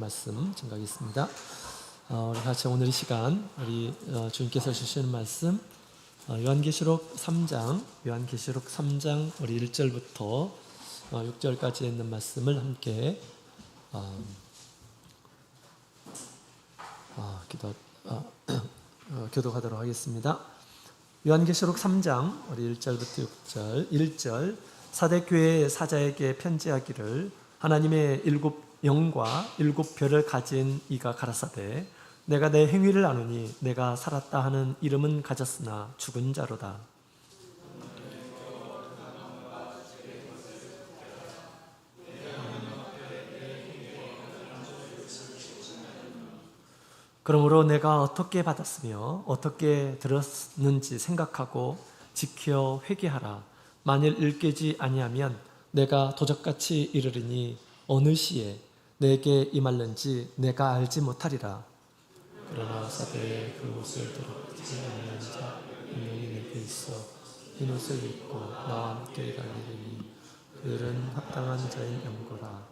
말씀 증가하겠습니다. 우리 같이 오늘 이 시간 우리 주님께서 주시는 말씀 요한계시록 3장 우리 1절부터 6절까지 있는 말씀을 함께 교독하도록 하겠습니다. 요한계시록 3장 우리 1절부터 6절 1절 사대 교회의 사자에게 편지하기를 하나님의 일곱 영과 일곱 별을 가진 이가 가라사대 내가 내 행위를 아노니 내가 살았다 하는 이름은 가졌으나 죽은 자로다. 그러므로 내가 어떻게 받았으며 어떻게 들었는지 생각하고 지켜 회개하라. 만일 일깨지 아니하면 내가 도적같이 이르리니 어느 시에 내게 임할는지 내가 알지 못하리라. 그러나 사대에 그 옷을 더럽히지 않는 자 분명히 내게 있어 흰 옷을 입고 나와 함께 다니리니 그들은 합당한 자인 영고라.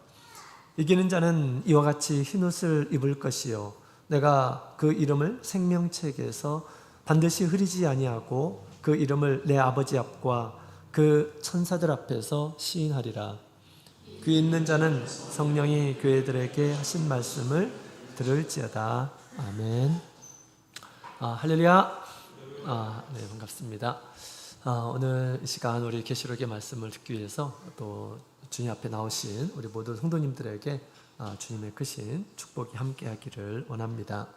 이기는 자는 이와 같이 흰 옷을 입을 것이요 내가 그 이름을 생명책에서 반드시 흐리지 아니하고 그 이름을 내 아버지 앞과 그 천사들 앞에서 시인하리라. 귀 있는 자는 성령이 교회들에게 하신 말씀을 들을지어다. 아멘. 할렐루야. 네, 반갑습니다. 오늘 이 시간 우리 계시록의 말씀을 듣기 위해서 또 주님 앞에 나오신 우리 모든 성도님들에게 주님의 크신 축복이 함께하기를 원합니다.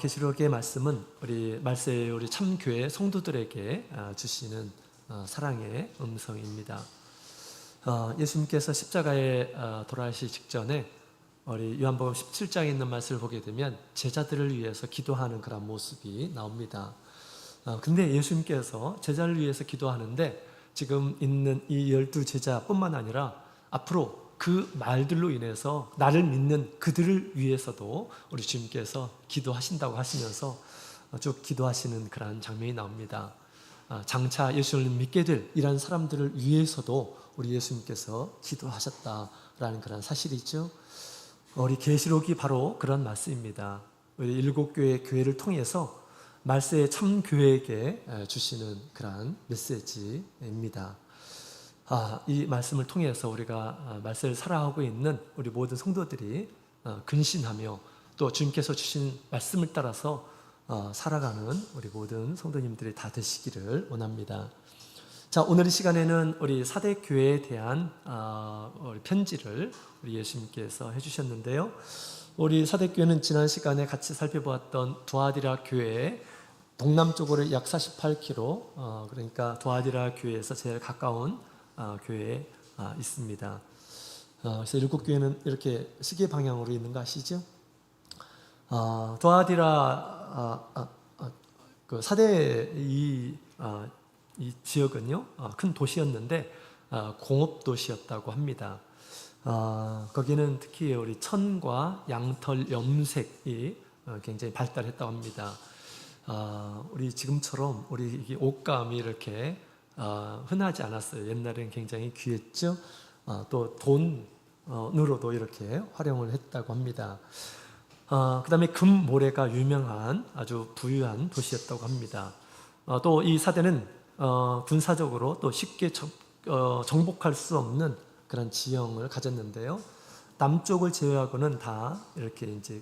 계시록의 말씀은 우리 말세의 우리 참교회 성도들에게 주시는 사랑의 음성입니다. 예수님께서 십자가에 돌아가시기 직전에 우리 요한복음 17장에 있는 말씀을 보게 되면 제자들을 위해서 기도하는 그런 모습이 나옵니다. 근데 예수님께서 제자를 위해서 기도하는데 지금 있는 이 12제자뿐만 아니라 앞으로 그 말들로 인해서 나를 믿는 그들을 위해서도 우리 주님께서 기도하신다고 하시면서 쭉 기도하시는 그런 장면이 나옵니다. 장차 예수를 믿게 될 이런 사람들을 위해서도 우리 예수님께서 기도하셨다라는 그런 사실이죠. 우리 계시록이 바로 그런 말씀입니다. 우리 일곱 교회의 교회를 통해서 말세의 참 교회에게 주시는 그런 메시지입니다. 이 말씀을 통해서 우리가 말세를 살아가고 있는 우리 모든 성도들이 근신하며 또 주님께서 주신 말씀을 따라서 살아가는 우리 모든 성도님들이 다 되시기를 원합니다. 자, 오늘 이 시간에는 우리 사대 교회에 대한 우리 편지를 우리 예수님께서 해주셨는데요. 우리 사대 교회는 지난 시간에 같이 살펴보았던 두아디라 교회 동남쪽으로 약 48km, 그러니까 두아디라 교회에서 제일 가까운 교회에 있습니다. 그래서 일곱 교회는 이렇게 시계 방향으로 있는 거 아시죠? 두아디라 그 사대 이 지역은요 큰 도시였는데 공업 도시였다고 합니다. 거기는 특히 우리 천과 양털 염색이 굉장히 발달했다고 합니다. 우리 지금처럼 우리 옷감이 이렇게 흔하지 않았어요. 옛날에는 굉장히 귀했죠. 또 돈으로도 이렇게 활용을 했다고 합니다. 그 다음에 금모래가 유명한 아주 부유한 도시였다고 합니다. 또 이 사대는 군사적으로 또 쉽게 정복할 수 없는 그런 지형을 가졌는데요. 남쪽을 제외하고는 다 이렇게 이제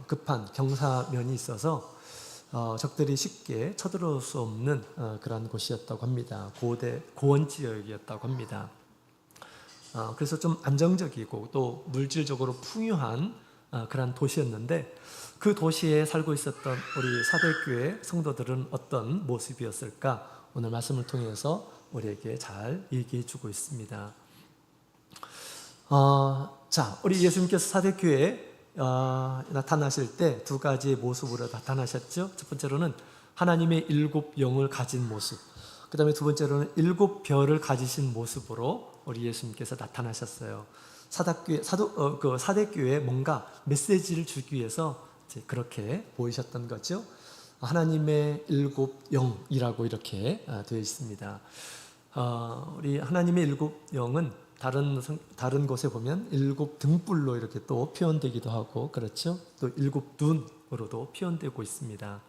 급한 경사면이 있어서 적들이 쉽게 쳐들어올 수 없는 그런 곳이었다고 합니다. 고원 지역이었다고 합니다. 그래서 좀 안정적이고 또 물질적으로 풍요한 그런 도시였는데 그 도시에 살고 있었던 우리 사대교회 성도들은 어떤 모습이었을까? 오늘 말씀을 통해서 우리에게 잘 얘기해 주고 있습니다. 자, 우리 예수님께서 사대교회에 나타나실 때 두 가지 모습으로 나타나셨죠. 첫 번째로는 하나님의 일곱 영을 가진 모습, 그 다음에 두 번째로는 일곱 별을 가지신 모습으로 우리 예수님께서 나타나셨어요. 사대교회에 뭔가 메시지를 주기 위해서 그렇게 보이셨던 거죠. 하나님의 일곱 영이라고 이렇게 되어 있습니다. 우리 하나님의 일곱 영은 다른 곳에 보면 7등불로 이렇게 또 표현되기도 하고 그렇죠. 또 7눈으로도 표현되고 있습니다.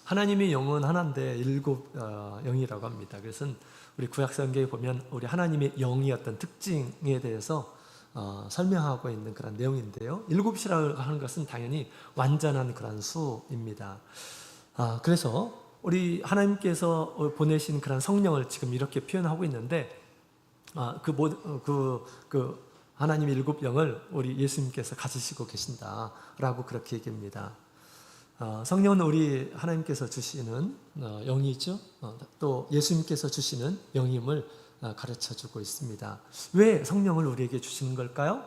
하나님의 영은 하나인데 7영이라고 합니다. 그래서 우리 구약 성경에 보면 우리 하나님의 영의 어떤 특징에 대해서 설명하고 있는 그런 내용인데요. 7이라고 하는 것은 당연히 완전한 그런 수입니다. 그래서 우리 하나님께서 보내신 그런 성령을 지금 이렇게 표현하고 있는데 하나님의 7영을 우리 예수님께서 가지시고 계신다라고 그렇게 얘기합니다. 성령은 우리 하나님께서 주시는 영이죠. 또 예수님께서 주시는 영임을 가르쳐주고 있습니다. 왜 성령을 우리에게 주시는 걸까요?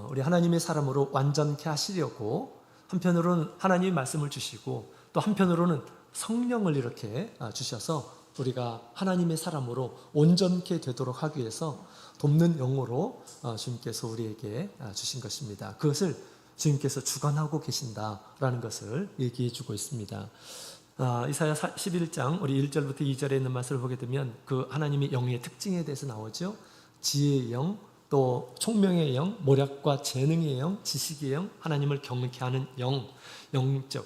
우리 하나님의 사람으로 완전케 하시려고 한편으로는 하나님의 말씀을 주시고 또 한편으로는 성령을 이렇게 주셔서 우리가 하나님의 사람으로 온전케 되도록 하기 위해서 돕는 영으로 주님께서 우리에게 주신 것입니다. 그것을 주님께서 주관하고 계신다라는 것을 얘기해 주고 있습니다. 이사야 11장 우리 1절부터 2절에 있는 말씀을 보게 되면 그 하나님의 영의 특징에 대해서 나오죠. 지혜의 영, 또 총명의 영, 모략과 재능의 영, 지식의 영, 하나님을 경외케 하는 영, 영적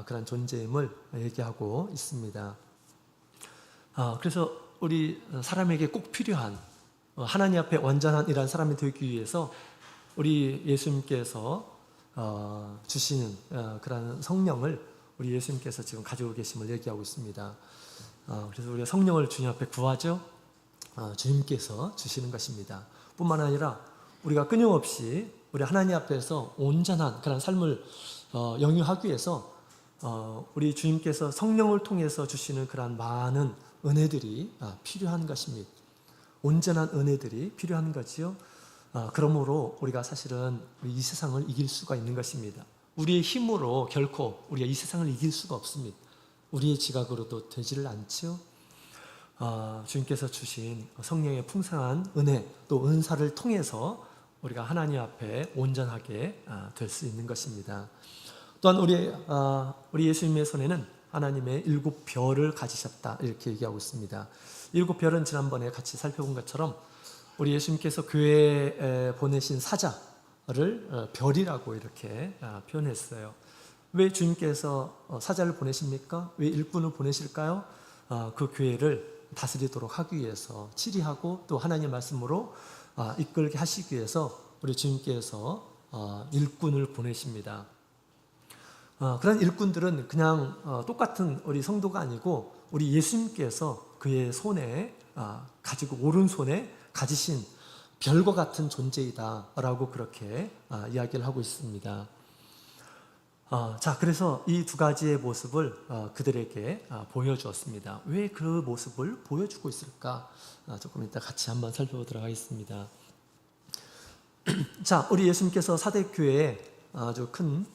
그런 존재임을 얘기하고 있습니다. 그래서 우리 사람에게 꼭 필요한 하나님 앞에 완전한 이런 사람이 되기 위해서 우리 예수님께서 주시는 그런 성령을 우리 예수님께서 지금 가지고 계심을 얘기하고 있습니다. 그래서 우리가 성령을 주님 앞에 구하죠. 주님께서 주시는 것입니다. 뿐만 아니라 우리가 끊임없이 우리 하나님 앞에서 온전한 그런 삶을 영유하기 위해서 우리 주님께서 성령을 통해서 주시는 그런 많은 은혜들이 필요한 것입니다. 온전한 은혜들이 필요한 거지요. 그러므로 우리가 사실은 이 세상을 이길 수가 있는 것입니다. 우리의 힘으로 결코 우리가 이 세상을 이길 수가 없습니다. 우리의 지각으로도 되지를 않지요. 주님께서 주신 성령의 풍성한 은혜 또 은사를 통해서 우리가 하나님 앞에 온전하게 될 수 있는 것입니다. 또한 우리 예수님의 손에는 하나님의 7별을 가지셨다 이렇게 얘기하고 있습니다. 7별은 지난번에 같이 살펴본 것처럼 우리 예수님께서 교회에 보내신 사자를 별이라고 이렇게 표현했어요. 왜 주님께서 사자를 보내십니까? 왜 일꾼을 보내실까요? 그 교회를 다스리도록 하기 위해서, 치리하고 또 하나님의 말씀으로 이끌게 하시기 위해서 우리 주님께서 일꾼을 보내십니다. 그런 일꾼들은 그냥 똑같은 우리 성도가 아니고 우리 예수님께서 그의 손에 가지고 오른손에 가지신 별과 같은 존재이다라고 그렇게 이야기를 하고 있습니다. 자, 그래서 이 두 가지의 모습을 그들에게 보여주었습니다. 왜 그 모습을 보여주고 있을까? 조금 이따 같이 한번 살펴보도록 하겠습니다. 자, 우리 예수님께서 사대 교회에 아주 큰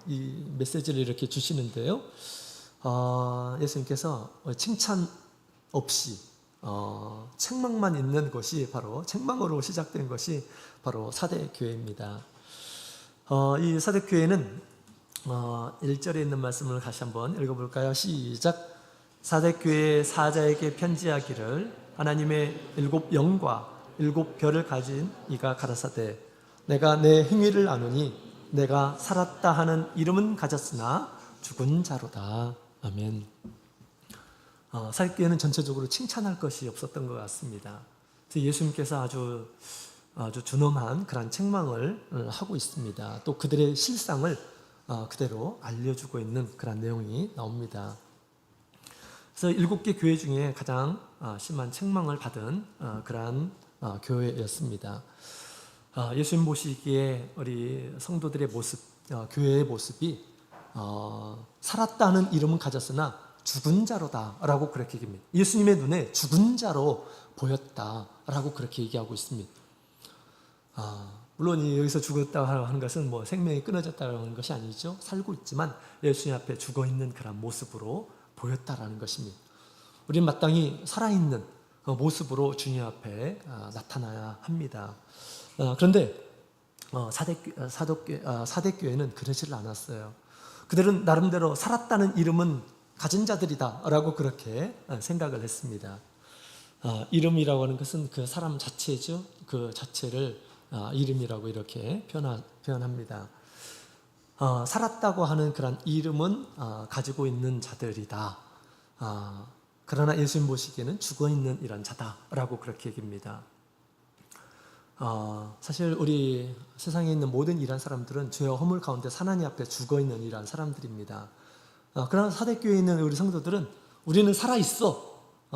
이 메시지를 이렇게 주시는데요. 예수님께서 칭찬 없이 책망만 있는 것이 바로 책망으로 시작된 것이 바로 사대 교회입니다. 이 사대 교회는 1절에 있는 말씀을 다시 한번 읽어볼까요? 시작. 사대 교회 사자에게 편지하기를 하나님의 7영과 7별을 가진 이가 가라사대 내가 내 행위를 아노니 내가 살았다 하는 이름은 가졌으나 죽은 자로다. 아멘. 사대교회는 전체적으로 칭찬할 것이 없었던 것 같습니다. 예수님께서 아주 준엄한 그런 책망을 하고 있습니다. 또 그들의 실상을 그대로 알려주고 있는 그런 내용이 나옵니다. 그래서 7개 교회 중에 가장 심한 책망을 받은 그러한 교회였습니다. 예수님 보시기에 우리 성도들의 모습, 교회의 모습이 살았다는 이름은 가졌으나 죽은 자로다라고 그렇게 얘기합니다. 예수님의 눈에 죽은 자로 보였다라고 그렇게 얘기하고 있습니다. 물론 여기서 죽었다고 하는 것은 뭐 생명이 끊어졌다는 것이 아니죠. 살고 있지만 예수님 앞에 죽어 있는 그런 모습으로 보였다라는 것입니다. 우리는 마땅히 살아있는 모습으로 주님 앞에 나타나야 합니다. 그런데 사대교회는 그러지를 않았어요. 그들은 나름대로 살았다는 이름은 가진 자들이다 라고 그렇게 생각을 했습니다. 이름이라고 하는 것은 그 사람 자체죠. 그 자체를 이름이라고 이렇게 표현합니다. 살았다고 하는 그런 이름은 가지고 있는 자들이다. 그러나 예수님 보시기에는 죽어있는 이런 자다라고 그렇게 얘기합니다. 사실 우리 세상에 있는 모든 이런 사람들은 죄와 허물 가운데 하나님 앞에 죽어있는 이런 사람들입니다. 그러나 사대교회에 있는 우리 성도들은 우리는 살아있어,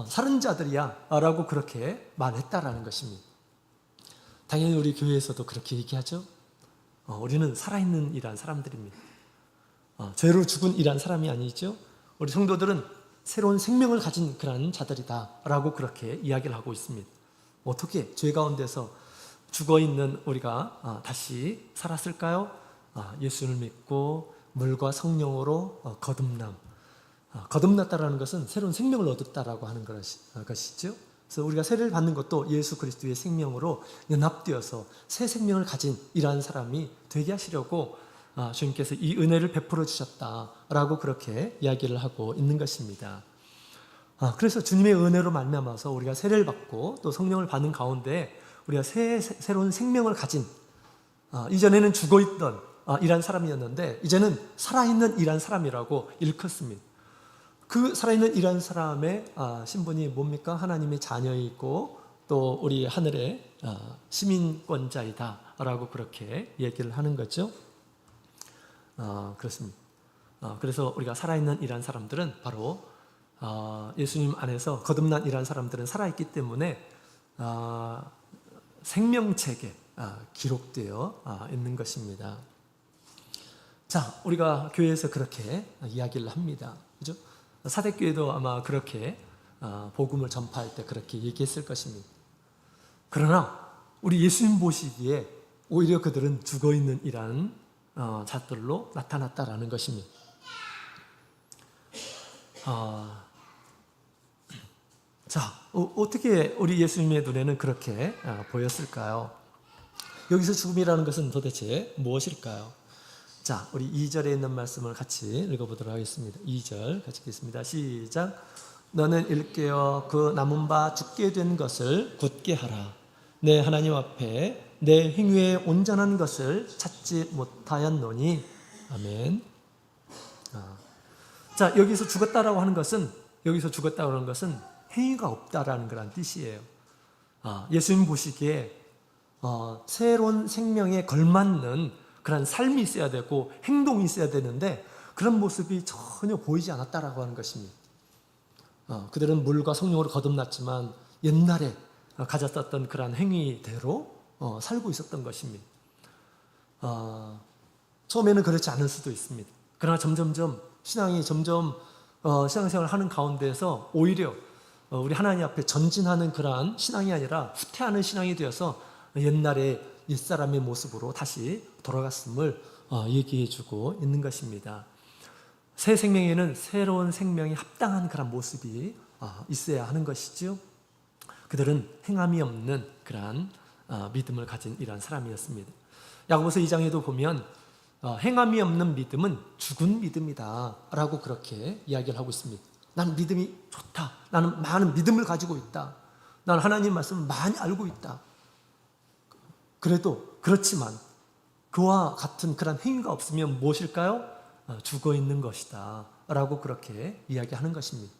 살은 자들이야 라고 그렇게 말했다라는 것입니다. 당연히 우리 교회에서도 그렇게 얘기하죠. 우리는 살아있는 이란 사람들입니다. 죄로 죽은 이란 사람이 아니죠. 우리 성도들은 새로운 생명을 가진 그런 자들이다 라고 그렇게 이야기를 하고 있습니다. 어떻게 죄 가운데서 죽어있는 우리가 다시 살았을까요? 예수를 믿고 물과 성령으로 거듭났다라는 것은 새로운 생명을 얻었다라고 하는 것이죠. 그래서 우리가 세례를 받는 것도 예수 그리스도의 생명으로 연합되어서 새 생명을 가진 이러한 사람이 되게 하시려고 주님께서 이 은혜를 베풀어 주셨다라고 그렇게 이야기를 하고 있는 것입니다. 그래서 주님의 은혜로 말미암아서 우리가 세례를 받고 또 성령을 받는 가운데 우리가 새로운 생명을 가진, 이전에는 죽어있던 이란 사람이었는데 이제는 살아있는 이란 사람이라고 일컫습니다. 그 살아있는 이란 사람의 신분이 뭡니까? 하나님의 자녀이고 또 우리 하늘의 시민권자이다 라고 그렇게 얘기를 하는 거죠. 그렇습니다. 그래서 우리가 살아있는 이란 사람들은 바로 예수님 안에서 거듭난 이란 사람들은 살아있기 때문에 생명책에 기록되어 있는 것입니다. 자, 우리가 교회에서 그렇게 이야기를 합니다. 그죠? 사대교회도 아마 그렇게 복음을 전파할 때 그렇게 얘기했을 것입니다. 그러나 우리 예수님 보시기에 오히려 그들은 죽어있는 이란 자들로 나타났다라는 것입니다. 자, 어떻게 우리 예수님의 눈에는 그렇게 보였을까요? 여기서 죽음이라는 것은 도대체 무엇일까요? 자, 우리 2절에 있는 말씀을 같이 읽어보도록 하겠습니다. 2절 같이 읽겠습니다. 시작. 너는 일깨어 그 남은 바 죽게 된 것을 굳게 하라. 내 하나님 앞에 내 행위에 온전한 것을 찾지 못하였노니. 아멘. 자, 여기서 죽었다라고 하는 것은 행위가 없다라는 그런 뜻이에요. 예수님 보시기에 새로운 생명에 걸맞는 그런 삶이 있어야 되고 행동이 있어야 되는데 그런 모습이 전혀 보이지 않았다라고 하는 것입니다. 그들은 물과 성령으로 거듭났지만 옛날에 가졌었던 그런 행위대로 살고 있었던 것입니다. 처음에는 그렇지 않을 수도 있습니다. 그러나 점점점 신앙생활을 하는 가운데서 오히려 우리 하나님 앞에 전진하는 그러한 신앙이 아니라 후퇴하는 신앙이 되어서 옛날에 옛사람의 모습으로 다시 돌아갔음을 얘기해주고 있는 것입니다. 새 생명에는 새로운 생명이 합당한 그런 모습이 있어야 하는 것이죠. 그들은 행함이 없는 그러한 믿음을 가진 이러한 사람이었습니다. 야고보서 2장에도 보면 행함이 없는 믿음은 죽은 믿음이다 라고 그렇게 이야기를 하고 있습니다. 나는 믿음이 좋다. 나는 많은 믿음을 가지고 있다. 나는 하나님 말씀을 많이 알고 있다. 그래도 그렇지만 그와 같은 그런 행위가 없으면 무엇일까요? 죽어 있는 것이다 라고 그렇게 이야기하는 것입니다.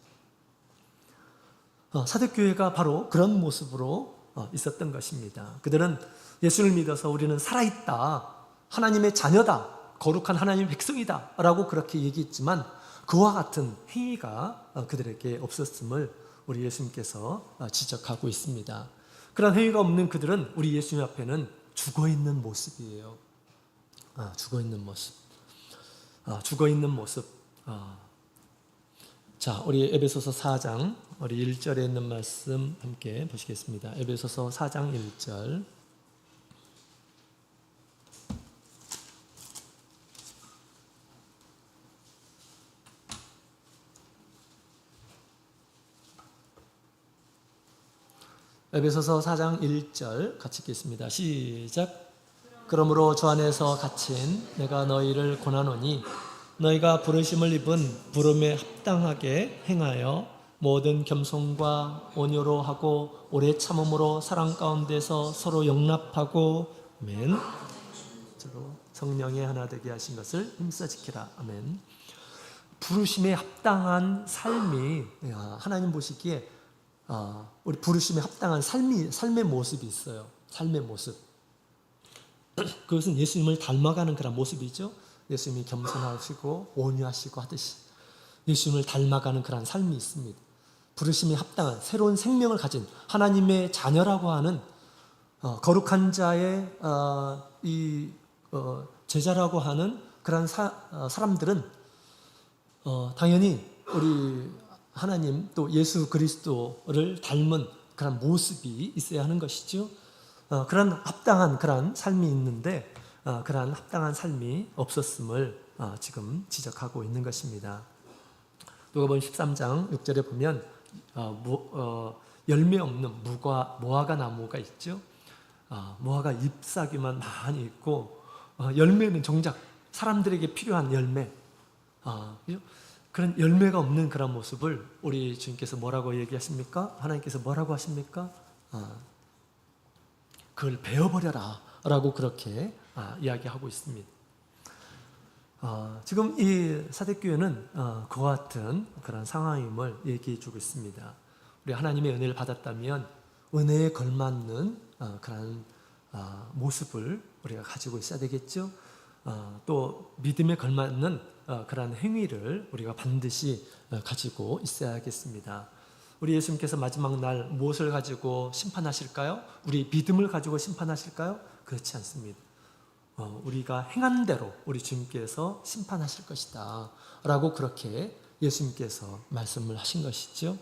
사대교회가 바로 그런 모습으로 있었던 것입니다. 그들은 예수를 믿어서 우리는 살아있다, 하나님의 자녀다, 거룩한 하나님의 백성이다 라고 그렇게 얘기했지만 그와 같은 행위가 그들에게 없었음을 우리 예수님께서 지적하고 있습니다. 그런 행위가 없는 그들은 우리 예수님 앞에는 죽어있는 모습이에요. 죽어있는 모습. 죽어있는 모습. 자, 우리 에베소서 4장 우리 1절에 있는 말씀 함께 보시겠습니다. 에베소서 4장 1절. 에베소서 4장 1절 같이 읽겠습니다. 시작. 그러므로 주 안에서 갇힌 내가 너희를 권하노니 너희가 부르심을 입은 부름에 합당하게 행하여 모든 겸손과 온유로 하고 오래 참음으로 사랑 가운데서 서로 용납하고 아멘. 성령의 하나 되게 하신 것을 힘써 지키라. 아멘. 부르심에 합당한 삶이 하나님 보시기에 우리 부르심에 합당한 삶의 모습이 있어요. 삶의 모습. 그것은 예수님을 닮아가는 그런 모습이죠. 예수님이 겸손하시고 온유하시고 하듯이 예수님을 닮아가는 그런 삶이 있습니다. 부르심에 합당한 새로운 생명을 가진 하나님의 자녀라고 하는 거룩한 자의 제자라고 하는 그런 사람들은 당연히 우리 하나님 또 예수 그리스도를 닮은 그런 모습이 있어야 하는 것이죠. 그런 합당한 그런 삶이 있는데 그런 합당한 삶이 없었음을 지금 지적하고 있는 것입니다. 누가복음 13장 6절에 보면 열매 없는 무화과 나무가 있죠. 무화과 잎사귀만 많이 있고 열매는 정작 사람들에게 필요한 열매, 그런 열매가 없는 그런 모습을 우리 주님께서 뭐라고 얘기하십니까? 하나님께서 뭐라고 하십니까? 그걸 베어버려라 라고 그렇게 이야기하고 있습니다. 지금 이 사대교회는 그와 같은 그런 상황임을 얘기해 주고 있습니다. 우리 하나님의 은혜를 받았다면 은혜에 걸맞는 그런 모습을 우리가 가지고 있어야 되겠죠. 또 믿음에 걸맞는 그런 행위를 우리가 반드시 가지고 있어야겠습니다. 우리 예수님께서 마지막 날 무엇을 가지고 심판하실까요? 우리 믿음을 가지고 심판하실까요? 그렇지 않습니다. 우리가 행한 대로 우리 주님께서 심판하실 것이다 라고 그렇게 예수님께서 말씀을 하신 것이죠.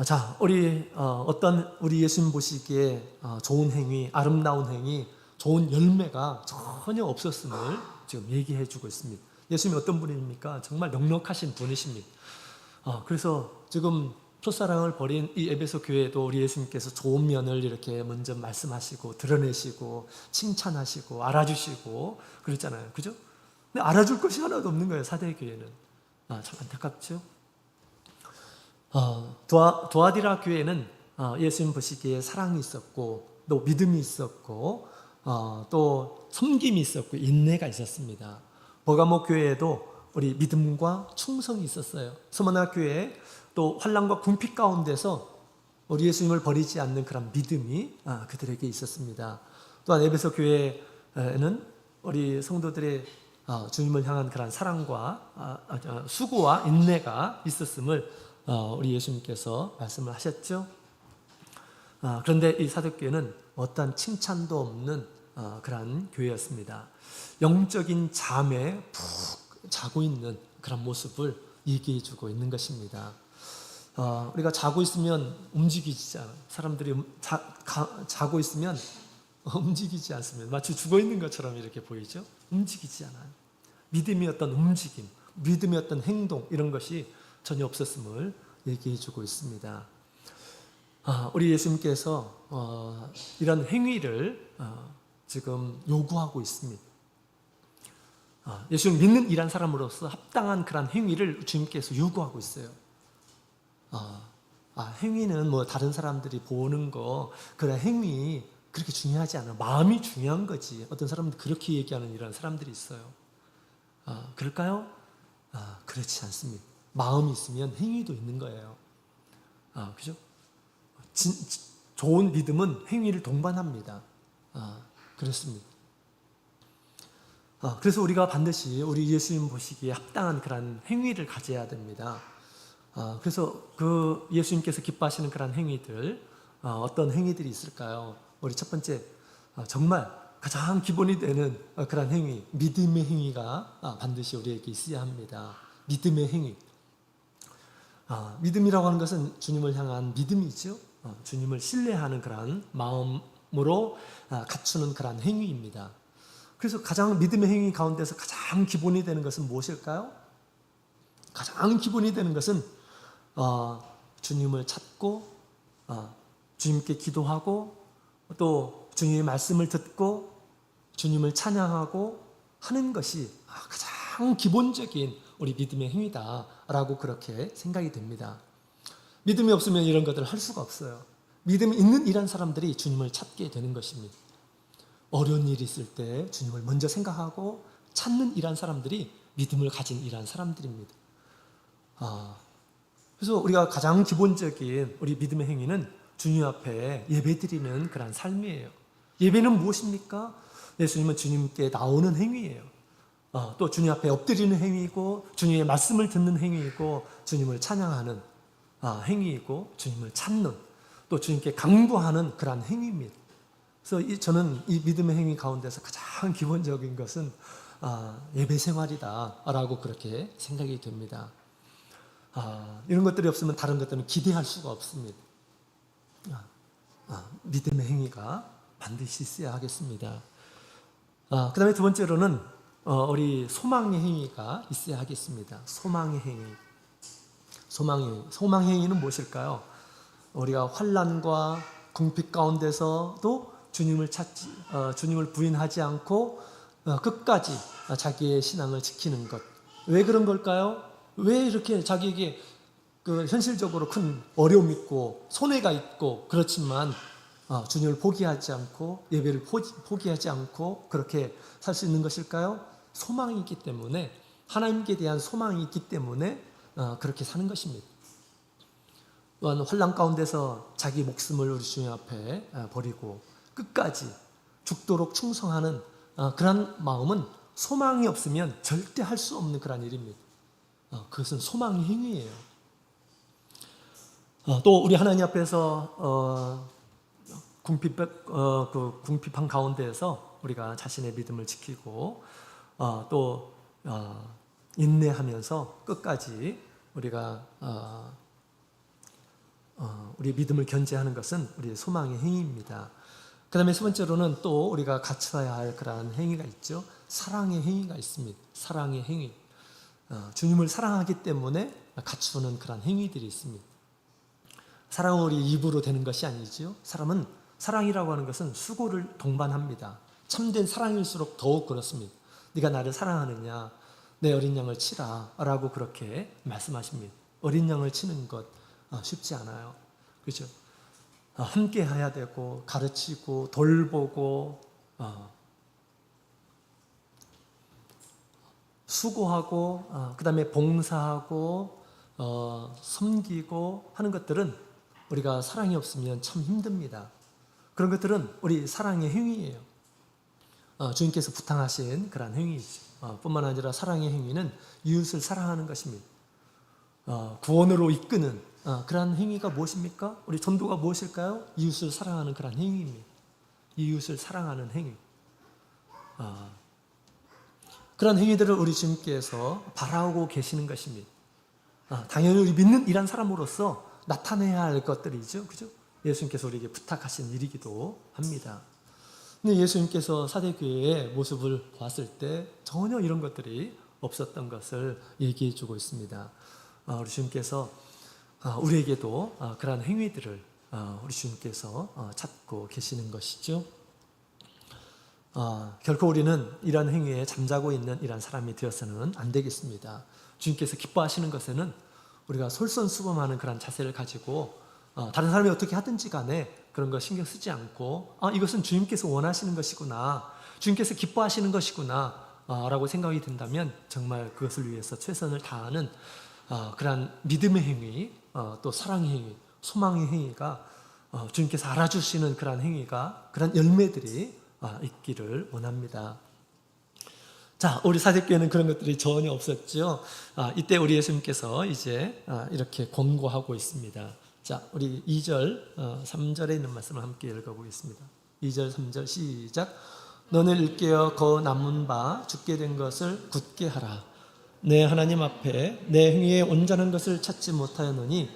자, 우리 예수님 보시기에 좋은 행위, 아름다운 행위, 좋은 열매가 전혀 없었음을 지금 얘기해 주고 있습니다. 예수님이 어떤 분입니까? 정말 넉넉하신 분이십니다. 그래서 지금 첫사랑을 버린 이 에베소 교회에도 우리 예수님께서 좋은 면을 이렇게 먼저 말씀하시고 드러내시고 칭찬하시고 알아주시고 그랬잖아요. 그죠? 근데 알아줄 것이 하나도 없는 거예요. 사대교회는. 참 안타깝죠? 도아디라 교회는 예수님 보시기에 사랑이 있었고 또 믿음이 있었고 또 섬김이 있었고 인내가 있었습니다. 버가모 교회에도 우리 믿음과 충성이 있었어요. 스무나 교회에 또 환난과 궁핍 가운데서 우리 예수님을 버리지 않는 그런 믿음이 그들에게 있었습니다. 또한 에베소 교회에는 우리 성도들의 주님을 향한 그런 사랑과 수고와 인내가 있었음을 우리 예수님께서 말씀을 하셨죠. 그런데 이 사도교회는 어떠한 칭찬도 없는 그런 교회였습니다. 영적인 잠에 푹 자고 있는 그런 모습을 얘기해 주고 있는 것입니다. 우리가 자고 있으면 움직이잖아요. 사람들이 자고 있으면 움직이지 않습니다. 마치 죽어 있는 것처럼 이렇게 보이죠. 움직이지 않아요. 믿음의 어떤 움직임, 믿음의 어떤 행동 이런 것이 전혀 없었음을 얘기해 주고 있습니다. 우리 예수님께서 이런 행위를 지금 요구하고 있습니다. 예수님 믿는 일한 사람으로서 합당한 그런 행위를 주님께서 요구하고 있어요. 행위는 뭐 다른 사람들이 보는 거 그런 행위 그렇게 중요하지 않아. 마음이 중요한 거지. 어떤 사람들 그렇게 얘기하는 이런 사람들이 있어요. 그럴까요? 그렇지 않습니다. 마음이 있으면 행위도 있는 거예요. 그죠? 좋은 믿음은 행위를 동반합니다. 그렇습니다. 그래서 우리가 반드시 우리 예수님 보시기에 합당한 그런 행위를 가져야 됩니다. 그래서 그 예수님께서 기뻐하시는 그런 행위들, 어떤 행위들이 있을까요? 우리 첫 번째, 정말 가장 기본이 되는 그런 행위, 믿음의 행위가 반드시 우리에게 있어야 합니다. 믿음의 행위. 믿음이라고 하는 것은 주님을 향한 믿음이죠. 주님을 신뢰하는 그런 마음으로 갖추는 그런 행위입니다. 그래서 가장 믿음의 행위 가운데서 가장 기본이 되는 것은 무엇일까요? 가장 기본이 되는 것은 주님을 찾고 주님께 기도하고 또 주님의 말씀을 듣고 주님을 찬양하고 하는 것이 가장 기본적인 우리 믿음의 행위다라고 그렇게 생각이 됩니다. 믿음이 없으면 이런 것들을 할 수가 없어요. 믿음이 있는 이런 사람들이 주님을 찾게 되는 것입니다. 어려운 일이 있을 때 주님을 먼저 생각하고 찾는 이런 사람들이 믿음을 가진 이런 사람들입니다. 그래서 우리가 가장 기본적인 우리 믿음의 행위는 주님 앞에 예배드리는 그런 삶이에요. 예배는 무엇입니까? 예수님은 주님께 나오는 행위예요. 또 주님 앞에 엎드리는 행위이고 주님의 말씀을 듣는 행위이고 주님을 찬양하는 행위이고 주님을 찾는 또 주님께 강구하는 그런 행위입니다. 그래서 저는 이 믿음의 행위 가운데서 가장 기본적인 것은 예배 생활이다라고 그렇게 생각이 됩니다. 이런 것들이 없으면 다른 것들은 기대할 수가 없습니다. 믿음의 행위가 반드시 있어야 하겠습니다. 그 다음에 두 번째로는 우리 소망의 행위가 있어야 하겠습니다. 소망의 행위. 소망의 행위는 무엇일까요? 우리가 환난과 궁핍 가운데서도 주님을 부인하지 않고 끝까지 자기의 신앙을 지키는 것. 왜 그런 걸까요? 왜 이렇게 자기에게 현실적으로 큰 어려움이 있고 손해가 있고 그렇지만 주님을 포기하지 않고 예배를 포기하지 않고 그렇게 살 수 있는 것일까요? 소망이 있기 때문에, 하나님께 대한 소망이 있기 때문에 그렇게 사는 것입니다. 또한 환난 가운데서 자기 목숨을 우리 주님 앞에 버리고 끝까지 죽도록 충성하는 그런 마음은 소망이 없으면 절대 할 수 없는 그런 일입니다. 그것은 소망의 행위예요. 또 우리 하나님 앞에서 궁핍한 가운데에서 우리가 자신의 믿음을 지키고 또 인내하면서 끝까지 우리가 우리 믿음을 견제하는 것은 우리의 소망의 행위입니다. 그 다음에 세 번째로는 또 우리가 갖춰야 할 그러한 행위가 있죠. 사랑의 행위가 있습니다. 사랑의 행위. 주님을 사랑하기 때문에 갖추는 그런 행위들이 있습니다. 사랑은 우리 입으로 되는 것이 아니죠. 사랑이라고 하는 것은 수고를 동반합니다. 참된 사랑일수록 더욱 그렇습니다. 네가 나를 사랑하느냐, 내 어린 양을 치라 라고 그렇게 말씀하십니다. 어린 양을 치는 것 쉽지 않아요. 그렇죠? 함께 해야 되고 가르치고 돌보고 수고하고 그 다음에 봉사하고 섬기고 하는 것들은 우리가 사랑이 없으면 참 힘듭니다. 그런 것들은 우리 사랑의 행위예요. 주님께서 부탁하신 그런 행위이죠. 뿐만 아니라 사랑의 행위는 이웃을 사랑하는 것입니다. 구원으로 이끄는 그런 행위가 무엇입니까? 우리 전도가 무엇일까요? 이웃을 사랑하는 그런 행위입니다. 이웃을 사랑하는 행위. 그런 행위들을 우리 주님께서 바라고 계시는 것입니다. 당연히 우리 믿는 이란 사람으로서 나타내야 할 것들이죠. 그죠? 예수님께서 우리에게 부탁하신 일이기도 합니다. 근데 예수님께서 사대교회의 모습을 봤을 때 전혀 이런 것들이 없었던 것을 얘기해 주고 있습니다. 우리 주님께서 우리에게도 그러한 행위들을 우리 주님께서 찾고 계시는 것이죠. 결코 우리는 이런 행위에 잠자고 있는 이런 사람이 되어서는 안 되겠습니다. 주님께서 기뻐하시는 것에는 우리가 솔선수범하는 그런 자세를 가지고 다른 사람이 어떻게 하든지 간에 그런 거 신경 쓰지 않고 이것은 주님께서 원하시는 것이구나, 주님께서 기뻐하시는 것이구나 라고 생각이 든다면 정말 그것을 위해서 최선을 다하는 그런 믿음의 행위, 또 사랑의 행위, 소망의 행위가 주님께서 알아주시는 그런 행위가, 그런 열매들이 있기를 원합니다. 자, 우리 사대교회는 그런 것들이 전혀 없었죠. 이때 우리 예수님께서 이제 이렇게 권고하고 있습니다. 자, 우리 2절, 3절에 있는 말씀을 함께 읽어보겠습니다. 2절, 3절 시작. 너는 일깨어 거 남은 바 죽게 된 것을 굳게 하라. 내 하나님 앞에 내 행위에 온전한 것을 찾지 못하였노니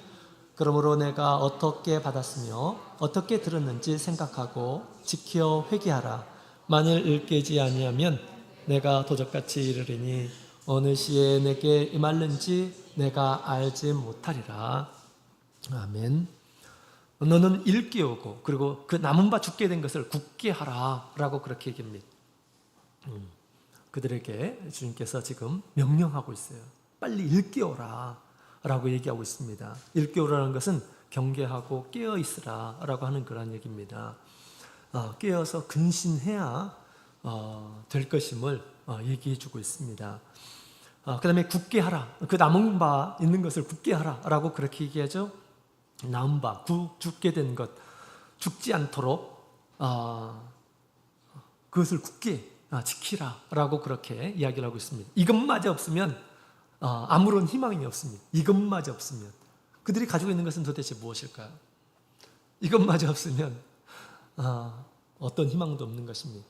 그러므로 내가 어떻게 받았으며 어떻게 들었는지 생각하고 지켜 회개하라. 만일 일깨지 아니하면 내가 도적같이 이르리니 어느 시에 내게 임할는지 내가 알지 못하리라. 아멘. 너는 일깨우고 그리고 그 남은 바 죽게 된 것을 굳게 하라 라고 그렇게 얘기합니다. 그들에게 주님께서 지금 명령하고 있어요. 빨리 일깨워라 라고 얘기하고 있습니다. 일깨우라는 것은 경계하고 깨어있으라 라고 하는 그런 얘기입니다. 깨어서 근신해야 될 것임을 얘기해 주고 있습니다. 그 다음에 굳게 하라. 그 남은 바 있는 것을 굳게 하라 라고 그렇게 얘기하죠. 남은 바, 죽게 된 것, 죽지 않도록 그것을 굳게 지키라 라고 그렇게 이야기를 하고 있습니다. 이것마저 없으면 아무런 희망이 없습니다. 이것마저 없으면 그들이 가지고 있는 것은 도대체 무엇일까요? 이것마저 없으면 어떤 희망도 없는 것입니다.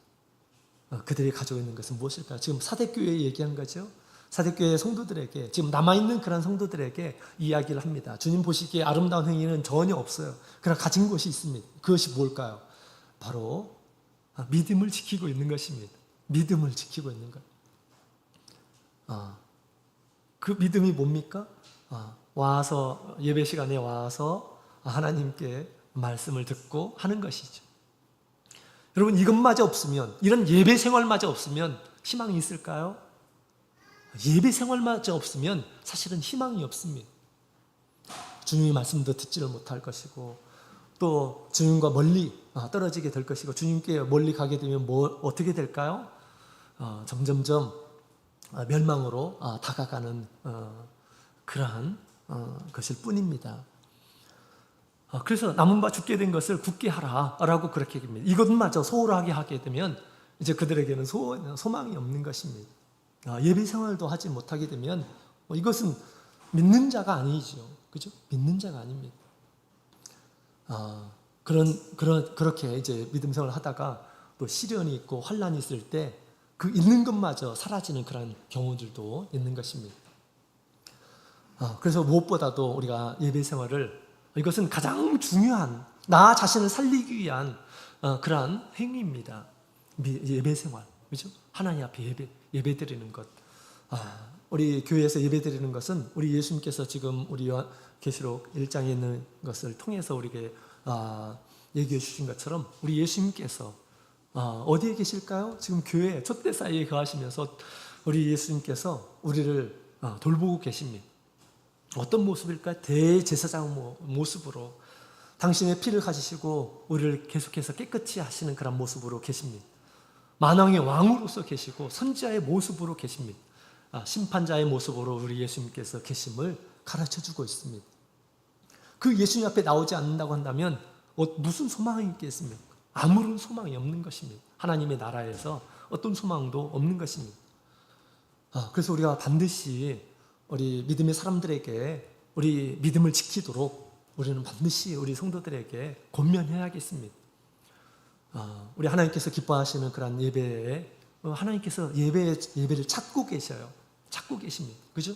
그들이 가지고 있는 것은 무엇일까요? 지금 사대교회에 얘기한 거죠. 사대교회 성도들에게, 지금 남아있는 그런 성도들에게 이야기를 합니다. 주님 보시기에 아름다운 행위는 전혀 없어요. 그러나 가진 것이 있습니다. 그것이 뭘까요? 바로 믿음을 지키고 있는 것입니다. 믿음을 지키고 있는 것. 그 믿음이 뭡니까? 와서 예배 시간에 와서 하나님께 말씀을 듣고 하는 것이죠. 여러분, 이것마저 없으면, 이런 예배 생활마저 없으면 희망이 있을까요? 예배 생활마저 없으면 사실은 희망이 없습니다. 주님의 말씀도 듣지를 못할 것이고, 또 주님과 멀리 떨어지게 될 것이고, 주님께 멀리 가게 되면 어떻게 될까요? 점점점 멸망으로 다가가는 그러한 것일 뿐입니다. 그래서 남은 바 죽게 된 것을 굳게 하라라고 그렇게 얘기합니다. 이것마저 소홀하게 하게 되면 이제 그들에게는 소망이 없는 것입니다. 예배 생활도 하지 못하게 되면 이것은 믿는 자가 아니죠. 그죠? 믿는 자가 아닙니다. 그렇게 이제 믿음 생활을 하다가 또 시련이 있고 환란이 있을 때 그 있는 것마저 사라지는 그런 경우들도 있는 것입니다. 그래서 무엇보다도 우리가 예배 생활을, 이것은 가장 중요한, 나 자신을 살리기 위한 그러한 행위입니다. 예배 생활, 그죠? 하나님 앞에 예배 드리는 것. 우리 교회에서 예배 드리는 것은 우리 예수님께서 지금 우리 요한계시록 1장에 있는 것을 통해서 우리에게 얘기해 주신 것처럼 우리 예수님께서 어디에 계실까요? 지금 교회 촛대 사이에 거하시면서 우리 예수님께서 우리를 돌보고 계십니다. 어떤 모습일까요? 대제사장 모습으로 당신의 피를 가지시고 우리를 계속해서 깨끗이 하시는 그런 모습으로 계십니다. 만왕의 왕으로서 계시고 선지자의 모습으로 계십니다. 심판자의 모습으로 우리 예수님께서 계심을 가르쳐주고 있습니다. 그 예수님 앞에 나오지 않는다고 한다면 무슨 소망이 있겠습니까? 아무런 소망이 없는 것입니다. 하나님의 나라에서 어떤 소망도 없는 것입니다. 그래서 우리가 반드시 우리 믿음의 사람들에게 우리 믿음을 지키도록 우리는 반드시 우리 성도들에게 권면해야겠습니다. 우리 하나님께서 기뻐하시는 그런 예배에 하나님께서 예배를 찾고 계셔요. 찾고 계십니다. 그죠?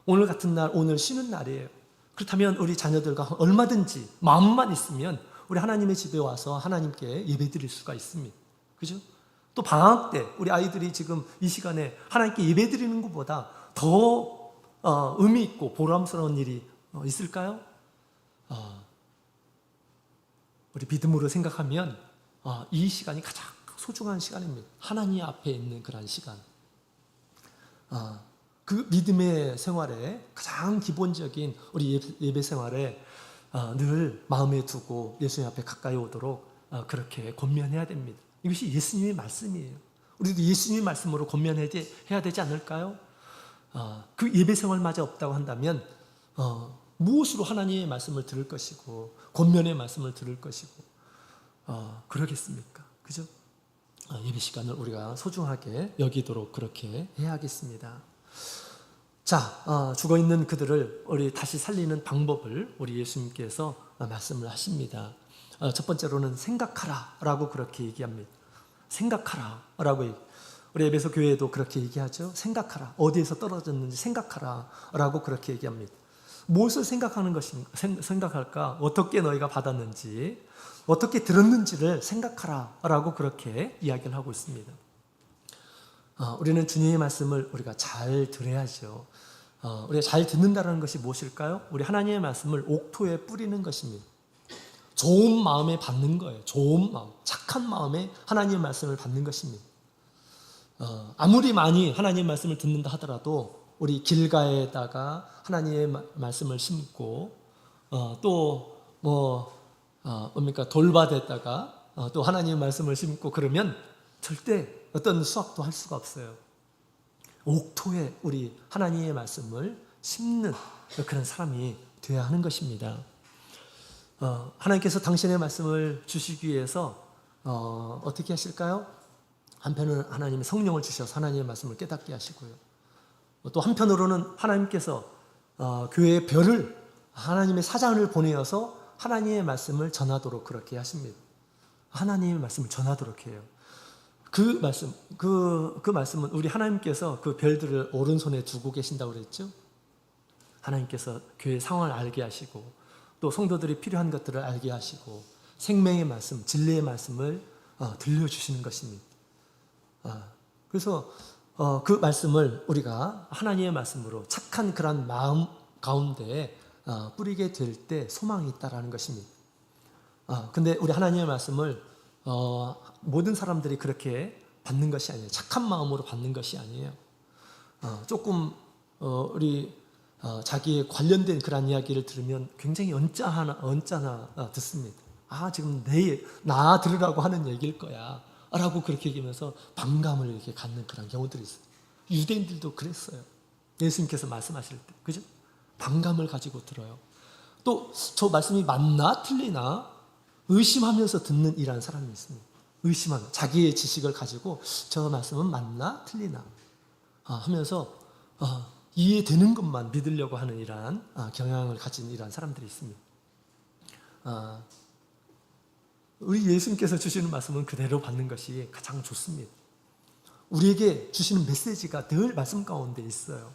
오늘 같은 날, 오늘 쉬는 날이에요. 그렇다면 우리 자녀들과 얼마든지 마음만 있으면 우리 하나님의 집에 와서 하나님께 예배 드릴 수가 있습니다. 그죠? 또 방학 때 우리 아이들이 지금 이 시간에 하나님께 예배 드리는 것보다 더 의미 있고 보람스러운 일이 있을까요? 우리 믿음으로 생각하면 이 시간이 가장 소중한 시간입니다. 하나님 앞에 있는 그런 시간. 그 믿음의 생활에 가장 기본적인 우리 예배 생활에 늘 마음에 두고 예수님 앞에 가까이 오도록 그렇게 권면해야 됩니다. 이것이 예수님의 말씀이에요. 우리도 예수님의 말씀으로 권면해야 되지 않을까요? 그 예배 생활마저 없다고 한다면 무엇으로 하나님의 말씀을 들을 것이고 권면의 말씀을 들을 것이고 그러겠습니까? 그죠? 예배 시간을 우리가 소중하게 여기도록 그렇게 해야겠습니다. 자, 죽어있는 그들을 우리 다시 살리는 방법을 우리 예수님께서 말씀을 하십니다. 첫 번째로는 생각하라 라고 그렇게 얘기합니다. 생각하라 라고 우리 에베소 교회에도 그렇게 얘기하죠. 생각하라. 어디에서 떨어졌는지 생각하라 라고 그렇게 얘기합니다. 무엇을 생각하는 것인가? 생각할까? 어떻게 너희가 받았는지, 어떻게 들었는지를 생각하라 라고 그렇게 이야기를 하고 있습니다. 우리는 주님의 말씀을 우리가 잘 들어야죠. 우리가 잘 듣는다는 것이 무엇일까요? 우리 하나님의 말씀을 옥토에 뿌리는 것입니다. 좋은 마음에 받는 거예요. 좋은 마음, 착한 마음에 하나님의 말씀을 받는 것입니다. 아무리 많이 하나님의 말씀을 듣는다 하더라도 우리 길가에다가 하나님의 말씀을 심고 뭡니까 돌밭에다가 또 하나님의 말씀을 심고 그러면 절대 어떤 수확도 할 수가 없어요. 옥토에 우리 하나님의 말씀을 심는 그런 사람이 되어야 하는 것입니다. 하나님께서 당신의 말씀을 주시기 위해서 어떻게 하실까요? 한편은 하나님의 성령을 주셔서 하나님의 말씀을 깨닫게 하시고요. 또 한편으로는 하나님께서 교회의 별을 하나님의 사자를 보내어서 하나님의 말씀을 전하도록 그렇게 하십니다. 하나님의 말씀을 전하도록 해요. 그 말씀은 우리 하나님께서 그 별들을 오른손에 두고 계신다고 그랬죠. 하나님께서 교회의 상황을 알게 하시고 또 성도들이 필요한 것들을 알게 하시고 생명의 말씀, 진리의 말씀을 들려주시는 것입니다. 그래서 그 말씀을 우리가 하나님의 말씀으로 착한 그런 마음 가운데 뿌리게 될 때 소망이 있다라는 것입니다. 근데 우리 하나님의 말씀을 모든 사람들이 그렇게 받는 것이 아니에요. 착한 마음으로 받는 것이 아니에요. 조금 우리 자기에 관련된 그런 이야기를 들으면 굉장히 언짢아 듣습니다. 지금 나 들으라고 하는 얘기일 거야 라고 그렇게 얘기하면서 반감을 이렇게 갖는 그런 경우들이 있어요. 유대인들도 그랬어요. 예수님께서 말씀하실 때, 그죠? 반감을 가지고 들어요. 또 저 말씀이 맞나 틀리나 의심하면서 듣는 이란 사람이 있습니다. 의심하는 자기의 지식을 가지고 저 말씀은 맞나 틀리나 하면서 이해되는 것만 믿으려고 하는 이러한 경향을 가진 이러한 사람들이 있습니다. 우리 예수님께서 주시는 말씀은 그대로 받는 것이 가장 좋습니다. 우리에게 주시는 메시지가 늘 말씀 가운데 있어요.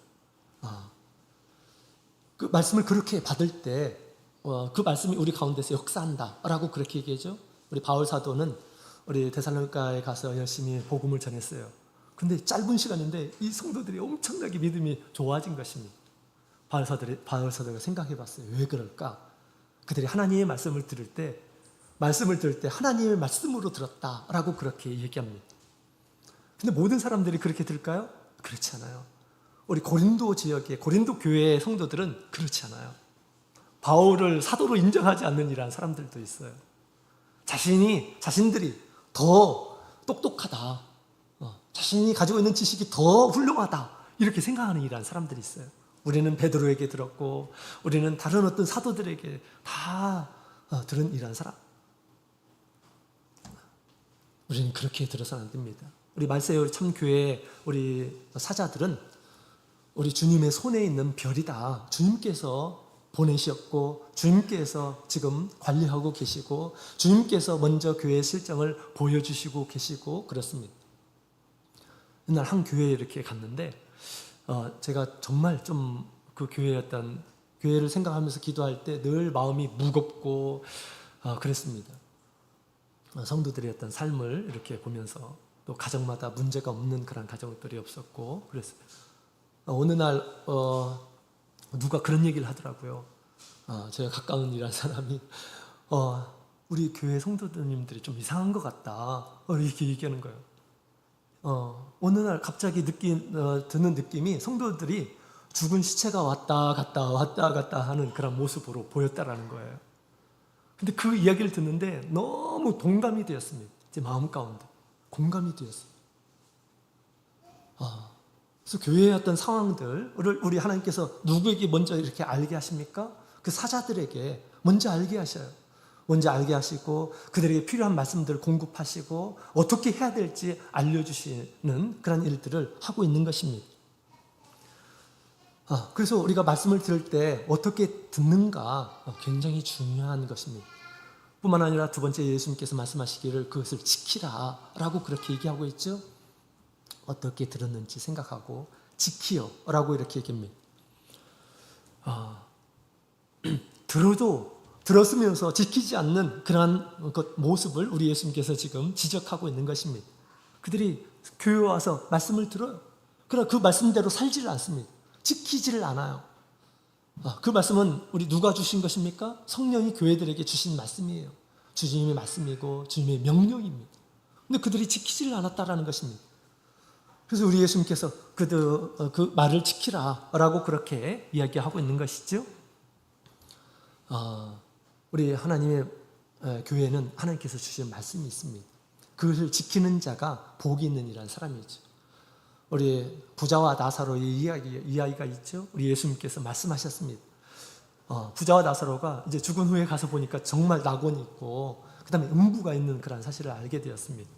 그 말씀을 그렇게 받을 때 그 말씀이 우리 가운데서 역사한다라고 그렇게 얘기하죠. 우리 바울 사도는 우리 데살로니가에 가서 열심히 복음을 전했어요. 근데 짧은 시간인데 이 성도들이 엄청나게 믿음이 좋아진 것입니다. 바울 사도가 생각해 봤어요. 왜 그럴까? 그들이 하나님의 말씀을 들을 때 하나님의 말씀으로 들었다라고 그렇게 얘기합니다. 근데 모든 사람들이 그렇게 들을까요? 그렇지 않아요. 우리 고린도 지역의 고린도 교회의 성도들은 그렇지 않아요. 바울을 사도로 인정하지 않는 이러한 사람들도 있어요. 자신들이 더 똑똑하다, 자신이 가지고 있는 지식이 더 훌륭하다 이렇게 생각하는 이러한 사람들이 있어요. 우리는 베드로에게 들었고 우리는 다른 어떤 사도들에게 다 들은 이러한 사람. 우리는 그렇게 들어서는 안 됩니다. 우리 말세의 참교회 우리 사자들은 우리 주님의 손에 있는 별이다. 주님께서 보내셨고 주님께서 지금 관리하고 계시고 주님께서 먼저 교회의 실정을 보여주시고 계시고 그렇습니다. 옛날 한 교회에 이렇게 갔는데 제가 정말 좀 그 교회를 생각하면서 기도할 때 늘 마음이 무겁고 그랬습니다. 성도들의 어떤 삶을 이렇게 보면서 또 가정마다 문제가 없는 그런 가정들이 없었고 그랬어요. 어느 날 누가 그런 얘기를 하더라고요. 제가 가까운 일한 사람이 우리 교회 성도님들이 좀 이상한 것 같다 이렇게 얘기하는 거예요. 어느 날 갑자기 드는 느낌이 성도들이 죽은 시체가 왔다 갔다 하는 그런 모습으로 보였다라는 거예요. 근데 그 이야기를 듣는데 너무 동감이 되었습니다. 제 마음 가운데 공감이 되었어요. 그래서 교회의 어떤 상황들을 우리 하나님께서 누구에게 먼저 이렇게 알게 하십니까? 그 사자들에게 먼저 알게 하셔요. 먼저 알게 하시고 그들에게 필요한 말씀들을 공급하시고 어떻게 해야 될지 알려주시는 그런 일들을 하고 있는 것입니다. 그래서 우리가 말씀을 들을 때 어떻게 듣는가 굉장히 중요한 것입니다. 뿐만 아니라 두 번째 예수님께서 말씀하시기를 그것을 지키라 라고 그렇게 얘기하고 있죠. 어떻게 들었는지 생각하고 지키어 라고 이렇게 얘기합니다. 들었으면서 지키지 않는 그러한 모습을 우리 예수님께서 지금 지적하고 있는 것입니다. 그들이 교회에 와서 말씀을 들어요. 그러나 그 말씀대로 살지를 않습니다. 지키지를 않아요. 그 말씀은 우리 누가 주신 것입니까? 성령이 교회들에게 주신 말씀이에요. 주님의 말씀이고 주님의 명령입니다. 근데 그들이 지키지를 않았다라는 것입니다. 그래서 우리 예수님께서 그 말을 지키라라고 그렇게 이야기하고 있는 것이죠. 우리 하나님의 교회는 하나님께서 주신 말씀이 있습니다. 그것을 지키는 자가 복이 있는 이라는 사람이죠. 우리 부자와 나사로의 이야기가 있죠. 우리 예수님께서 말씀하셨습니다. 부자와 나사로가 이제 죽은 후에 가서 보니까 정말 낙원이 있고 그 다음에 음부가 있는 그런 사실을 알게 되었습니다.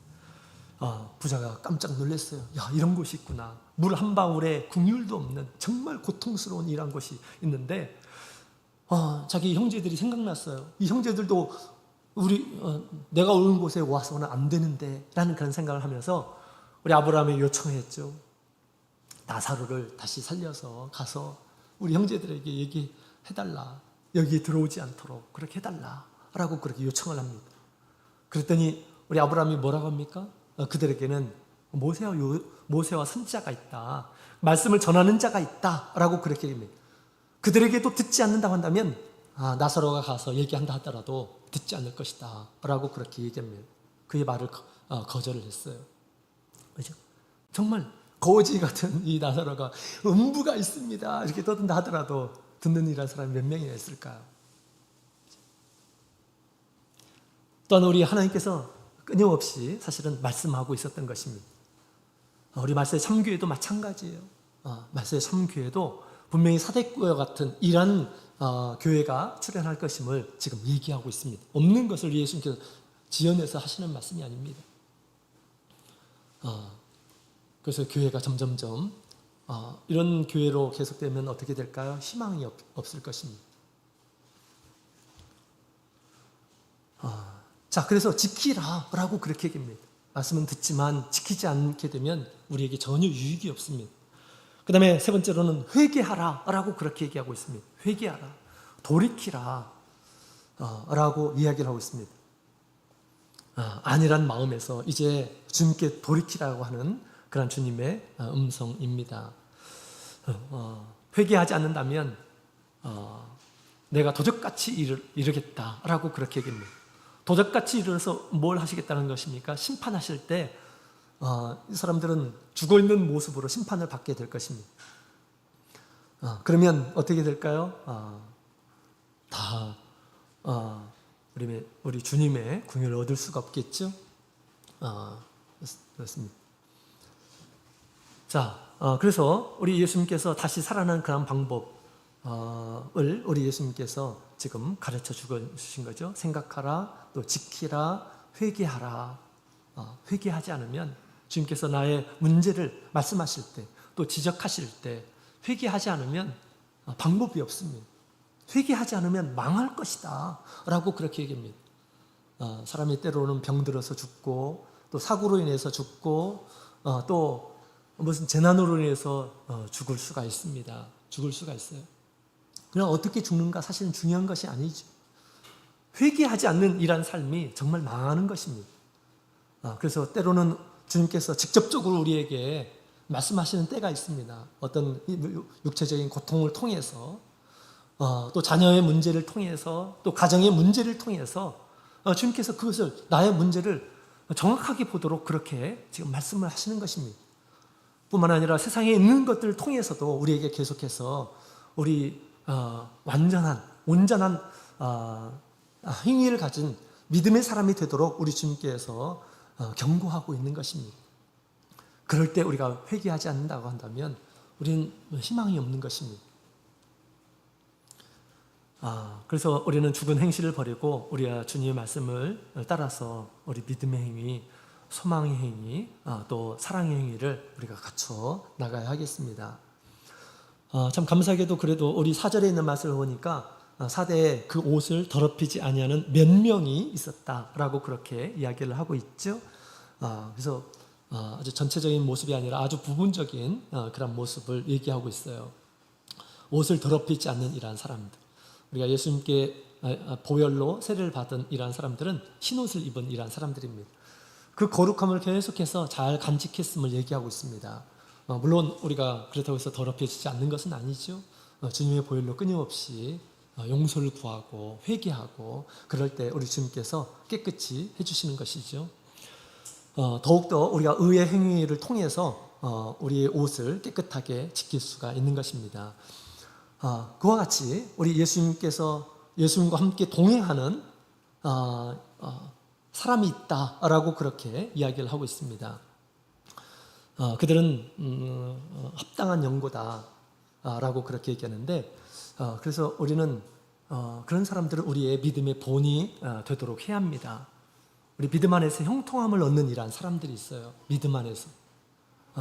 부자가 깜짝 놀랐어요. 야, 이런 곳이 있구나. 물 한 방울에 긍휼도 없는 정말 고통스러운 이런 곳이 있는데 자기 형제들이 생각났어요. 이 형제들도 내가 온 곳에 와서는 안 되는데 라는 그런 생각을 하면서 우리 아브라함이 요청했죠. 나사로를 다시 살려서 가서 우리 형제들에게 얘기해달라. 여기에 들어오지 않도록 그렇게 해달라 라고 그렇게 요청을 합니다. 그랬더니 우리 아브라함이 뭐라고 합니까? 그들에게는 모세와 선지자가 있다. 말씀을 전하는 자가 있다 라고 그렇게 얘기합니다. 그들에게도 듣지 않는다고 한다면 나사로가 가서 얘기한다 하더라도 듣지 않을 것이다 라고 그렇게 얘기합니다. 그의 말을 거절을 했어요. 그죠? 정말 거지 같은 이 나사로가 음부가 있습니다 이렇게 떠든다 하더라도 듣는 이라는 사람이 몇 명이나 있을까요? 또한 우리 하나님께서 끊임없이 사실은 말씀하고 있었던 것입니다. 우리 말세의 참교회도 마찬가지예요. 말세의 참교회도 분명히 사대교회 같은 이런 교회가 출현할 것임을 지금 얘기하고 있습니다. 없는 것을 예수님께서 지어내서 하시는 말씀이 아닙니다. 그래서 교회가 점점점 이런 교회로 계속되면 어떻게 될까요? 희망이 없을 것입니다. 자, 그래서 지키라라고 그렇게 얘기합니다. 말씀은 듣지만 지키지 않게 되면 우리에게 전혀 유익이 없습니다. 그 다음에 세 번째로는 회개하라라고 그렇게 얘기하고 있습니다. 회개하라, 돌이키라 라고 이야기를 하고 있습니다. 안일한 마음에서 이제 주님께 돌이키라고 하는 그런 주님의 음성입니다. 회개하지 않는다면 내가 도적같이 이르겠다라고 그렇게 얘기합니다. 도적같이 이르러서 뭘 하시겠다는 것입니까? 심판하실 때 이 사람들은 죽어있는 모습으로 심판을 받게 될 것입니다. 그러면 어떻게 될까요? 다 우리 주님의 긍휼을 얻을 수가 없겠죠? 그렇습니다. 자, 그래서 우리 예수님께서 다시 살아나는 그런 방법을 우리 예수님께서 지금 가르쳐 주신 거죠. 생각하라, 또 지키라, 회개하라. 회개하지 않으면 주님께서 나의 문제를 말씀하실 때, 또 지적하실 때 회개하지 않으면 방법이 없습니다. 회개하지 않으면 망할 것이다 라고 그렇게 얘기합니다. 사람이 때로는 병들어서 죽고, 또 사고로 인해서 죽고, 또 무슨 재난으로 인해서 죽을 수가 있습니다. 죽을 수가 있어요. 그럼 어떻게 죽는가 사실은 중요한 것이 아니죠. 회개하지 않는 이런 삶이 정말 망하는 것입니다. 그래서 때로는 주님께서 직접적으로 우리에게 말씀하시는 때가 있습니다. 어떤 육체적인 고통을 통해서, 또 자녀의 문제를 통해서, 또 가정의 문제를 통해서 주님께서 그것을, 나의 문제를 정확하게 보도록 그렇게 지금 말씀을 하시는 것입니다. 뿐만 아니라 세상에 있는 것들을 통해서도 우리에게 계속해서 우리 온전한 행위를 가진 믿음의 사람이 되도록 우리 주님께서 경고하고 있는 것입니다. 그럴 때 우리가 회개하지 않는다고 한다면 우리는 희망이 없는 것입니다. 그래서 우리는 죽은 행실을 버리고 우리가 주님의 말씀을 따라서 우리 믿음의 행위, 소망의 행위, 또 사랑의 행위를 우리가 갖춰 나가야 하겠습니다. 참 감사하게도 그래도 우리 4절에 있는 말씀을 보니까 사대에 그 옷을 더럽히지 아니하는 몇 명이 있었다라고 그렇게 이야기를 하고 있죠. 그래서 아주 전체적인 모습이 아니라 아주 부분적인 그런 모습을 얘기하고 있어요. 옷을 더럽히지 않는 이러한 사람들. 우리가 예수님께 보혈로 세례를 받은 이러한 사람들은 흰옷을 입은 이러한 사람들입니다. 그 거룩함을 계속해서 잘 간직했음을 얘기하고 있습니다. 물론 우리가 그렇다고 해서 더럽혀지지 않는 것은 아니죠. 주님의 보혈로 끊임없이 용서를 구하고 회개하고 그럴 때 우리 주님께서 깨끗이 해주시는 것이죠. 더욱더 우리가 의의 행위를 통해서 우리의 옷을 깨끗하게 지킬 수가 있는 것입니다. 그와 같이 우리 예수님과 함께 동행하는 사람이 있다라고 그렇게 이야기를 하고 있습니다. 그들은 합당한 연고다라고 그렇게 얘기하는데, 그래서 우리는 그런 사람들은 우리의 믿음의 본이 되도록 해야 합니다. 우리 믿음 안에서 형통함을 얻는 이란 사람들이 있어요. 믿음 안에서.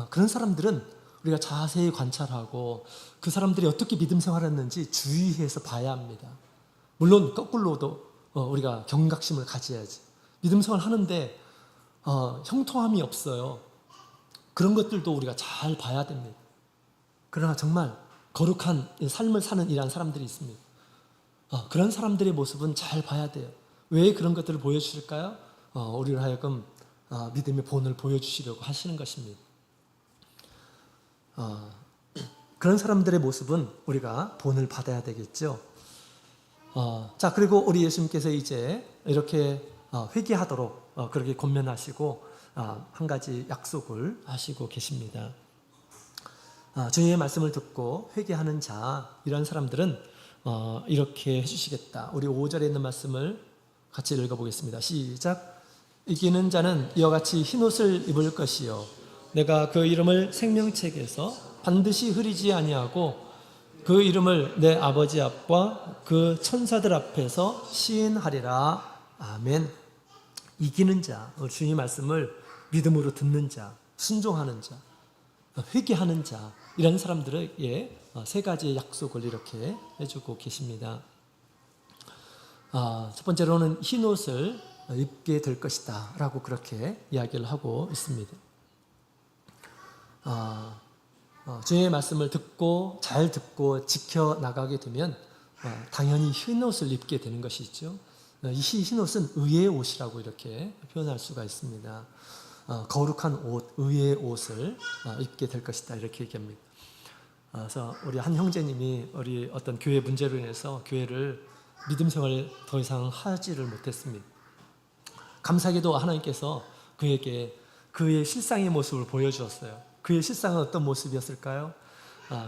그런 사람들은 우리가 자세히 관찰하고 그 사람들이 어떻게 믿음 생활했는지 주의해서 봐야 합니다. 물론 거꾸로도 우리가 경각심을 가져야지. 믿음 생활 하는데 형통함이 없어요. 그런 것들도 우리가 잘 봐야 됩니다. 그러나 정말 거룩한 삶을 사는 이러한 사람들이 있습니다. 그런 사람들의 모습은 잘 봐야 돼요. 왜 그런 것들을 보여주실까요? 우리를 하여금 믿음의 본을 보여주시려고 하시는 것입니다. 그런 사람들의 모습은 우리가 본을 받아야 되겠죠. 자, 그리고 우리 예수님께서 이제 이렇게 회개하도록 그렇게 권면하시고 한 가지 약속을 하시고 계십니다. 주님의 말씀을 듣고 회개하는 자, 이런 사람들은 이렇게 해주시겠다. 우리 5절에 있는 말씀을 같이 읽어보겠습니다. 시작. 이기는 자는 이와 같이 흰옷을 입을 것이요 내가 그 이름을 생명책에서 반드시 흐리지 아니하고 그 이름을 내 아버지 앞과 그 천사들 앞에서 시인하리라. 아멘. 이기는 자, 주님의 말씀을 믿음으로 듣는 자, 순종하는 자, 회개하는 자, 이런 사람들에게 세 가지의 약속을 이렇게 해주고 계십니다. 첫 번째로는 흰옷을 입게 될 것이다 라고 그렇게 이야기를 하고 있습니다. 주님의 말씀을 잘 듣고 지켜나가게 되면 당연히 흰옷을 입게 되는 것이죠. 이 흰옷은 의의 옷이라고 이렇게 표현할 수가 있습니다. 거룩한 옷, 의의 옷을 입게 될 것이다 이렇게 얘기합니다. 그래서 우리 한 형제님이 우리 어떤 교회 문제로 인해서 교회를 믿음 생활을 더 이상 하지를 못했습니다. 감사하게도 하나님께서 그에게 그의 실상의 모습을 보여주었어요. 그의 실상은 어떤 모습이었을까요?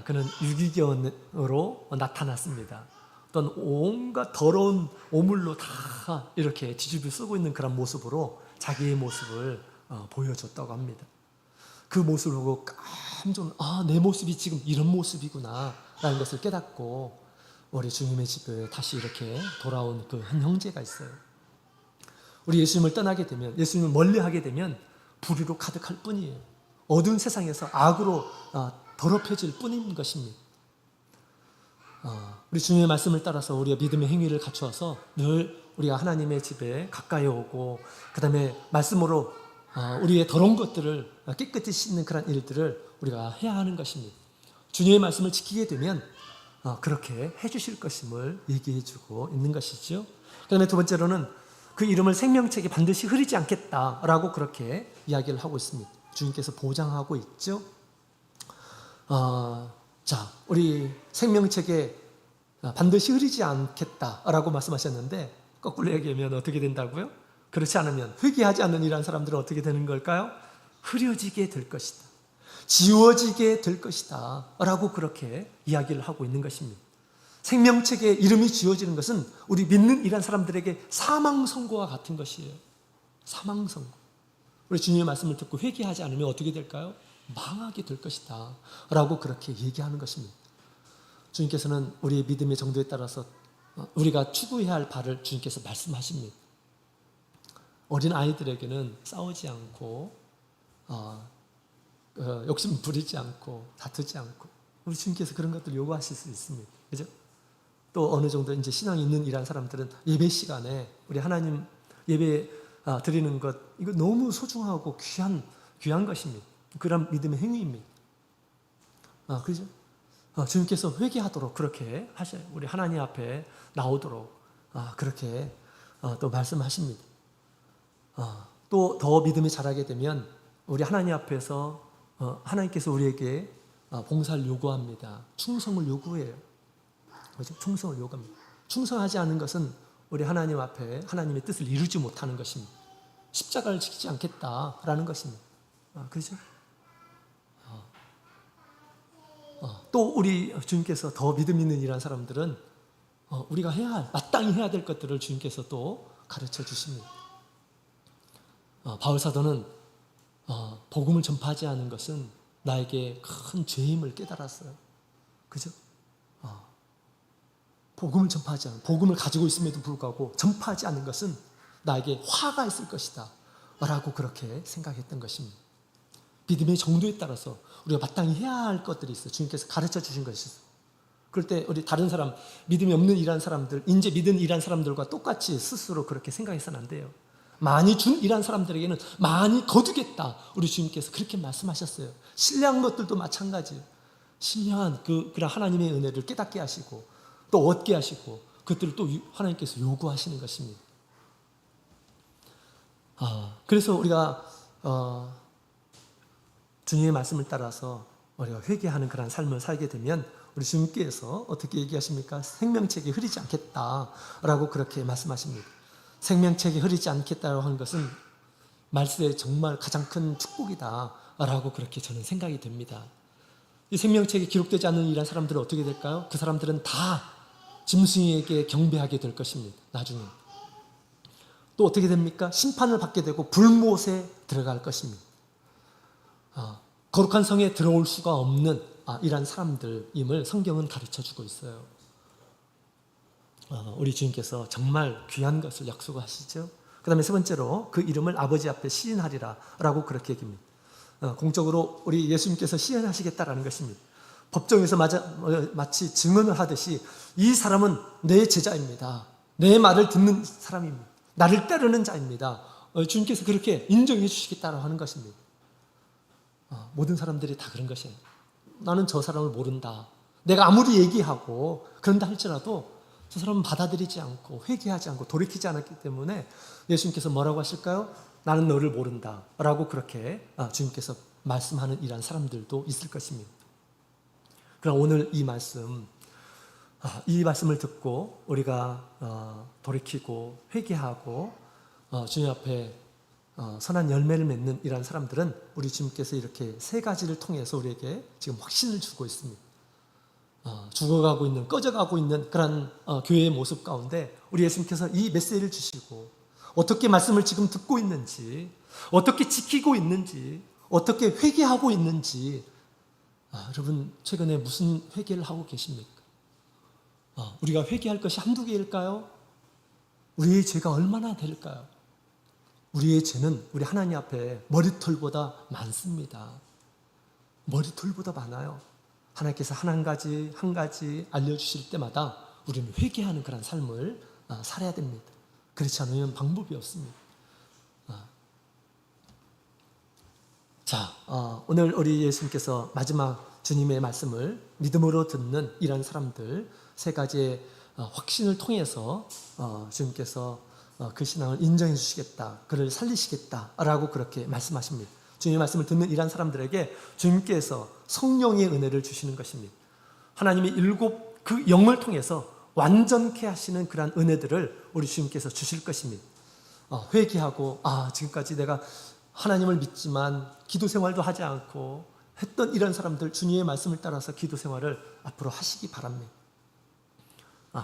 그는 유기견으로 나타났습니다. 어떤 온갖 더러운 오물로 다 이렇게 뒤집어 쓰고 있는 그런 모습으로 자기의 모습을 보여줬다고 합니다. 그 모습을 보고 깜짝 내 모습이 지금 이런 모습이구나 라는 것을 깨닫고 우리 주님의 집에 다시 이렇게 돌아온 그 한 형제가 있어요. 우리 예수님을 떠나게 되면, 예수님을 멀리하게 되면 불의로 가득할 뿐이에요. 어두운 세상에서 악으로 더럽혀질 뿐인 것입니다. 우리 주님의 말씀을 따라서 우리가 믿음의 행위를 갖추어서 늘 우리가 하나님의 집에 가까이 오고 그 다음에 말씀으로 우리의 더러운 것들을 깨끗이 씻는 그런 일들을 우리가 해야 하는 것입니다. 주님의 말씀을 지키게 되면 그렇게 해주실 것임을 얘기해주고 있는 것이죠. 그 다음에 두 번째로는 그 이름을 생명책에 반드시 흐리지 않겠다라고 그렇게 이야기를 하고 있습니다. 주님께서 보장하고 있죠. 자, 우리 생명책에 반드시 흐리지 않겠다라고 말씀하셨는데 거꾸로 얘기하면 어떻게 된다고요? 그렇지 않으면 회개하지 않는 이러한 사람들은 어떻게 되는 걸까요? 흐려지게 될 것이다. 지워지게 될 것이다 라고 그렇게 이야기를 하고 있는 것입니다. 생명책에 이름이 지워지는 것은 우리 믿는 이러한 사람들에게 사망선고와 같은 것이에요. 사망선고. 우리 주님의 말씀을 듣고 회개하지 않으면 어떻게 될까요? 망하게 될 것이다 라고 그렇게 얘기하는 것입니다. 주님께서는 우리의 믿음의 정도에 따라서 우리가 추구해야 할 바를 주님께서 말씀하십니다. 어린 아이들에게는 싸우지 않고 욕심 부리지 않고 다투지 않고 우리 주님께서 그런 것들 요구하실 수 있습니다. 그죠? 또 어느 정도 이제 신앙이 있는 이런 사람들은 예배 시간에 우리 하나님 예배 드리는 것 이거 너무 소중하고 귀한 것입니다. 그런 믿음의 행위입니다. 그죠? 주님께서 회개하도록 그렇게 하셔요. 우리 하나님 앞에 나오도록 그렇게 또 말씀하십니다. 또 더 믿음이 자라게 되면 우리 하나님 앞에서 하나님께서 우리에게 봉사를 요구합니다. 충성을 요구해요. 그렇죠? 충성을 요구합니다. 충성하지 않는 것은 우리 하나님 앞에 하나님의 뜻을 이루지 못하는 것입니다. 십자가를 지키지 않겠다라는 것입니다. 그렇죠? 또 우리 주님께서 더 믿음 있는 일한 사람들은 우리가 해야 할, 마땅히 해야 될 것들을 주님께서 또 가르쳐 주십니다. 바울 사도는 복음을 전파하지 않은 것은 나에게 큰 죄임을 깨달았어요. 그죠? 복음을 전파하지 않은, 복음을 가지고 있음에도 불구하고 전파하지 않는 것은 나에게 화가 있을 것이다 라고 그렇게 생각했던 것입니다. 믿음의 정도에 따라서 우리가 마땅히 해야 할 것들이 있어요. 주님께서 가르쳐 주신 것이 있어요. 그럴 때 우리 다른 사람, 믿음이 없는 일한 사람들, 이제 믿은 일한 사람들과 똑같이 스스로 그렇게 생각해서는 안 돼요. 많이 준 일한 사람들에게는 많이 거두겠다. 우리 주님께서 그렇게 말씀하셨어요. 신뢰한 것들도 마찬가지예요. 신령한 그런 하나님의 은혜를 깨닫게 하시고 또 얻게 하시고 그것들을 또 하나님께서 요구하시는 것입니다. 그래서 우리가 주님의 말씀을 따라서 우리가 회개하는 그런 삶을 살게 되면 우리 주님께서 어떻게 얘기하십니까? 생명책이 흐리지 않겠다라고 그렇게 말씀하십니다. 생명책이 흐리지 않겠다고 하는 것은 말세에 정말 가장 큰 축복이다라고 그렇게 저는 생각이 됩니다. 이 생명책이 기록되지 않는 이런 사람들은 어떻게 될까요? 그 사람들은 다 짐승에게 경배하게 될 것입니다. 나중에. 또 어떻게 됩니까? 심판을 받게 되고 불못에 들어갈 것입니다. 거룩한 성에 들어올 수가 없는 이런 사람들임을 성경은 가르쳐주고 있어요. 우리 주님께서 정말 귀한 것을 약속하시죠. 그 다음에 세 번째로 그 이름을 아버지 앞에 시인하리라 라고 그렇게 얘기합니다. 공적으로 우리 예수님께서 시인하시겠다라는 것입니다. 법정에서 마치 증언을 하듯이 이 사람은 내 제자입니다. 내 말을 듣는 사람입니다. 나를 따르는 자입니다. 주님께서 그렇게 인정해 주시겠다라고 하는 것입니다. 모든 사람들이 다 그런 것이에요. 나는 저 사람을 모른다. 내가 아무리 얘기하고 그런다 할지라도 저 사람은 받아들이지 않고 회개하지 않고 돌이키지 않았기 때문에 예수님께서 뭐라고 하실까요? 나는 너를 모른다 라고 그렇게 주님께서 말씀하는 이런 사람들도 있을 것입니다. 그럼 오늘 이 말씀을 듣고 우리가 돌이키고 회개하고 주님 앞에 선한 열매를 맺는 이런 사람들은 우리 주님께서 이렇게 세 가지를 통해서 우리에게 지금 확신을 주고 있습니다. 죽어가고 있는, 꺼져가고 있는 그런 교회의 모습 가운데 우리 예수님께서 이 메시지를 주시고 어떻게 말씀을 지금 듣고 있는지, 어떻게 지키고 있는지, 어떻게 회개하고 있는지 여러분 최근에 무슨 회개를 하고 계십니까? 우리가 회개할 것이 한두 개일까요? 우리의 죄가 얼마나 될까요? 우리의 죄는 우리 하나님 앞에 머리털보다 많습니다. 머리털보다 많아요. 하나님께서 한 가지 알려주실 때마다 우리는 회개하는 그런 삶을 살아야 됩니다. 그렇지 않으면 방법이 없습니다. 오늘 우리 예수님께서 마지막 주님의 말씀을 믿음으로 듣는 이런 사람들 세 가지의 확신을 통해서 주님께서 그 신앙을 인정해 주시겠다, 그를 살리시겠다라고 그렇게 말씀하십니다. 주님의 말씀을 듣는 이런 사람들에게 주님께서 성령의 은혜를 주시는 것입니다. 하나님이 그 영을 통해서 완전케 하시는 그런 은혜들을 우리 주님께서 주실 것입니다. 회개하고 지금까지 내가 하나님을 믿지만 기도 생활도 하지 않고 했던 이런 사람들 주님의 말씀을 따라서 기도 생활을 앞으로 하시기 바랍니다.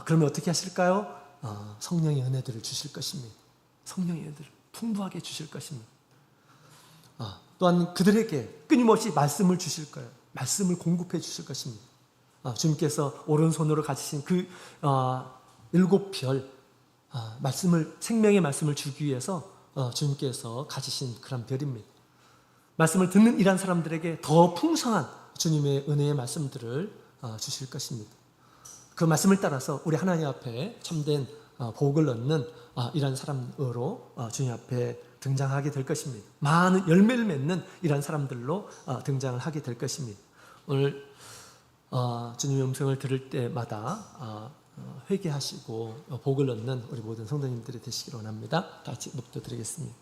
그러면 어떻게 하실까요? 성령의 은혜들을 주실 것입니다. 성령의 은혜들을 풍부하게 주실 것입니다. 또한 그들에게 끊임없이 말씀을 주실 거예요. 말씀을 공급해 주실 것입니다. 주님께서 오른손으로 가지신 그 7별 생명의 말씀을 주기 위해서 주님께서 가지신 그런 별입니다. 말씀을 듣는 이런 사람들에게 더 풍성한 주님의 은혜의 말씀들을 주실 것입니다. 그 말씀을 따라서 우리 하나님 앞에 참된 복을 얻는 이런 사람으로 주님 앞에 등장하게 될 것입니다. 많은 열매를 맺는 이런 사람들로 등장을 하게 될 것입니다. 오늘 주님의 음성을 들을 때마다 회개하시고 복을 얻는 우리 모든 성도님들이 되시기를 원합니다. 다 같이 묵도 드리겠습니다.